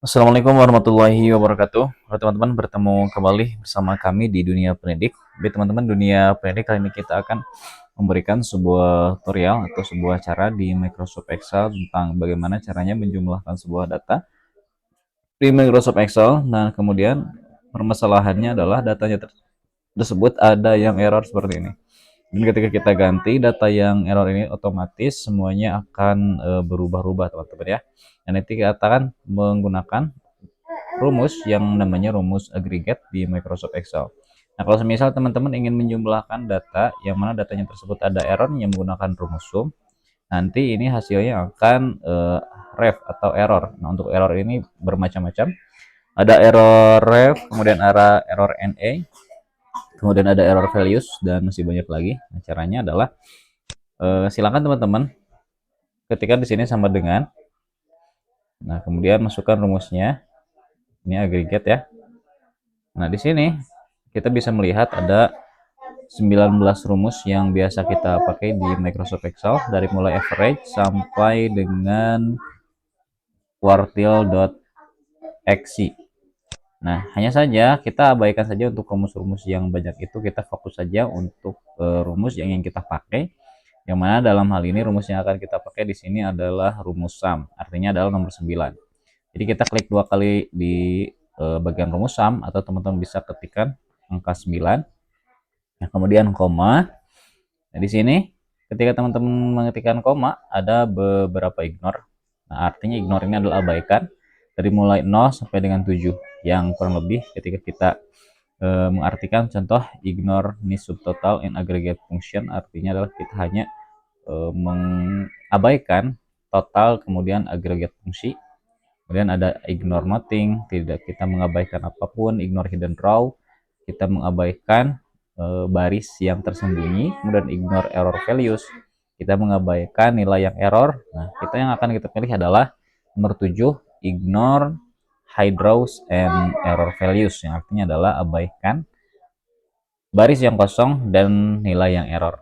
Assalamualaikum warahmatullahi wabarakatuh. Halo teman-teman, bertemu kembali bersama kami di Dunia Pendidik. Baik teman-teman, Dunia Pendidik kali ini kita akan memberikan sebuah tutorial atau sebuah cara di Microsoft Excel tentang bagaimana caranya menjumlahkan sebuah data di Microsoft Excel. Nah, kemudian permasalahannya adalah datanya tersebut ada yang error seperti ini. Dan ketika kita ganti data yang error ini, otomatis semuanya akan berubah-ubah teman-teman ya. Dan nanti kita akan menggunakan rumus yang namanya rumus agregat di Microsoft Excel. Nah, kalau misal teman-teman ingin menjumlahkan data yang mana datanya tersebut ada errornya menggunakan rumus sum, nanti ini hasilnya akan ref atau error. Nah, untuk error ini bermacam-macam. Ada error ref, kemudian ada error NA, kemudian ada error values, dan masih banyak lagi. Nah, caranya adalah silakan teman-teman ketikkan di sini sama dengan, nah kemudian masukkan rumusnya. Ini agregat ya. Nah, di sini kita bisa melihat ada 19 rumus yang biasa kita pakai di Microsoft Excel, dari mulai average sampai dengan quartile.xc. Nah, hanya saja kita abaikan saja untuk rumus-rumus yang banyak itu, kita fokus saja untuk rumus yang ingin kita pakai. Yang mana dalam hal ini rumus yang akan kita pakai di sini adalah rumus sum, artinya adalah nomor 9. Jadi kita klik dua kali di bagian rumus sum, atau teman-teman bisa ketikkan angka 9. Nah, kemudian koma. Nah, di sini ketika teman-teman mengetikkan koma, ada beberapa ignore. Nah, artinya ignore ini adalah abaikan dari mulai 0 sampai dengan 7, yang kurang lebih ketika kita mengartikan contoh ignore ni subtotal in aggregate function, artinya adalah kita hanya mengabaikan total kemudian agregat fungsi. Kemudian ada ignore nothing, tidak, kita mengabaikan apapun. Ignore hidden row, kita mengabaikan baris yang tersembunyi. Kemudian ignore error values, kita mengabaikan nilai yang error. Nah, kita yang akan kita pilih adalah nomor 7, ignore hide rows and error values, yang artinya adalah abaikan baris yang kosong dan nilai yang error.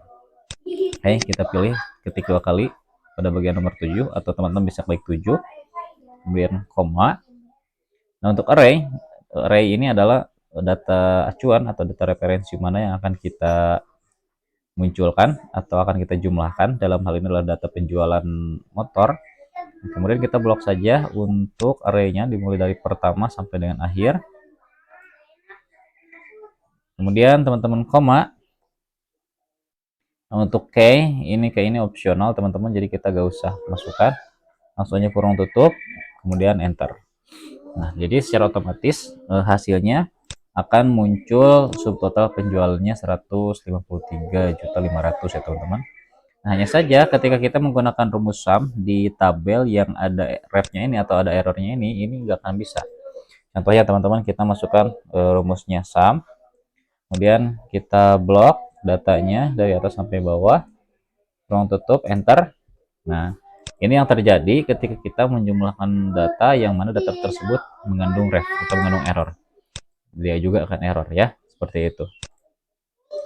Oke, kita pilih ketik dua kali pada bagian nomor 7, atau teman-teman bisa klik 7 kemudian koma. Nah, untuk array ini adalah data acuan atau data referensi mana yang akan kita munculkan atau akan kita jumlahkan. Dalam hal ini adalah data penjualan motor. Kemudian kita blok saja untuk arraynya dimulai dari pertama sampai dengan akhir. Kemudian teman-teman koma. Nah, untuk ini opsional teman-teman, jadi kita gak usah masukkan, langsung aja kurung tutup kemudian enter. Nah, jadi secara otomatis hasilnya akan muncul subtotal penjualannya 153.500.000 ya teman-teman. Nah, hanya saja ketika kita menggunakan rumus sum di tabel yang ada refnya ini atau ada errornya ini nggak akan bisa. Contohnya teman-teman, kita masukkan rumusnya sum, kemudian kita blok datanya dari atas sampai bawah, kurung tutup enter. Nah, ini yang terjadi ketika kita menjumlahkan data yang mana data tersebut mengandung ref atau mengandung error. Dia juga akan error ya, seperti itu.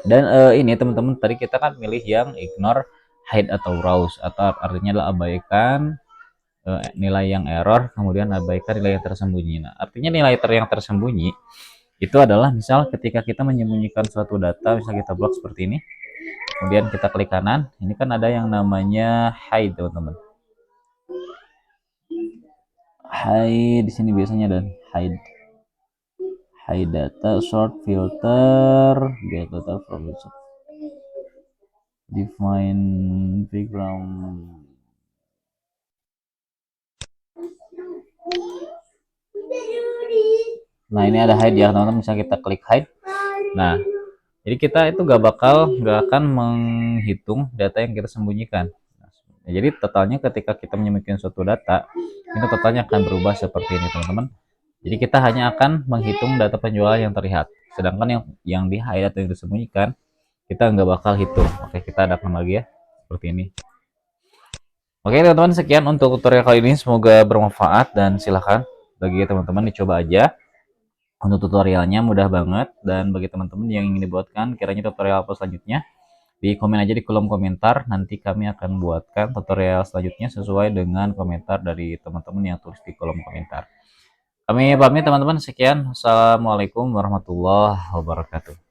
Dan ini teman-teman, tadi kita kan milih yang ignore hide atau rows, atau artinya adalah abaikan nilai yang error, kemudian abaikan nilai yang tersembunyi. Nah, artinya nilai yang tersembunyi itu adalah misal ketika kita menyembunyikan suatu data, misal kita blok seperti ini, kemudian kita klik kanan, ini kan ada yang namanya hide teman-teman. Hide di sini biasanya ada hide data, sort, filter, get data from define background. Nah, ini ada hide ya teman-teman, bisa kita klik hide. Nah, jadi kita itu gak akan menghitung data yang kita sembunyikan. Nah, jadi totalnya ketika kita menyembunyikan suatu data, ini totalnya akan berubah seperti ini teman-teman. Jadi kita hanya akan menghitung data penjualan yang terlihat, sedangkan yang di hide atau yang disembunyikan kita nggak bakal hitung. Oke, kita hadapan lagi ya, seperti ini. Oke teman-teman, sekian untuk tutorial kali ini, semoga bermanfaat dan silahkan bagi teman-teman dicoba aja. Untuk tutorialnya mudah banget, dan bagi teman-teman yang ingin dibuatkan kiranya tutorial apa selanjutnya, di komen aja di kolom komentar, nanti kami akan buatkan tutorial selanjutnya sesuai dengan komentar dari teman-teman yang tulis di kolom komentar. Kami pamit teman-teman, sekian. Assalamualaikum warahmatullahi wabarakatuh.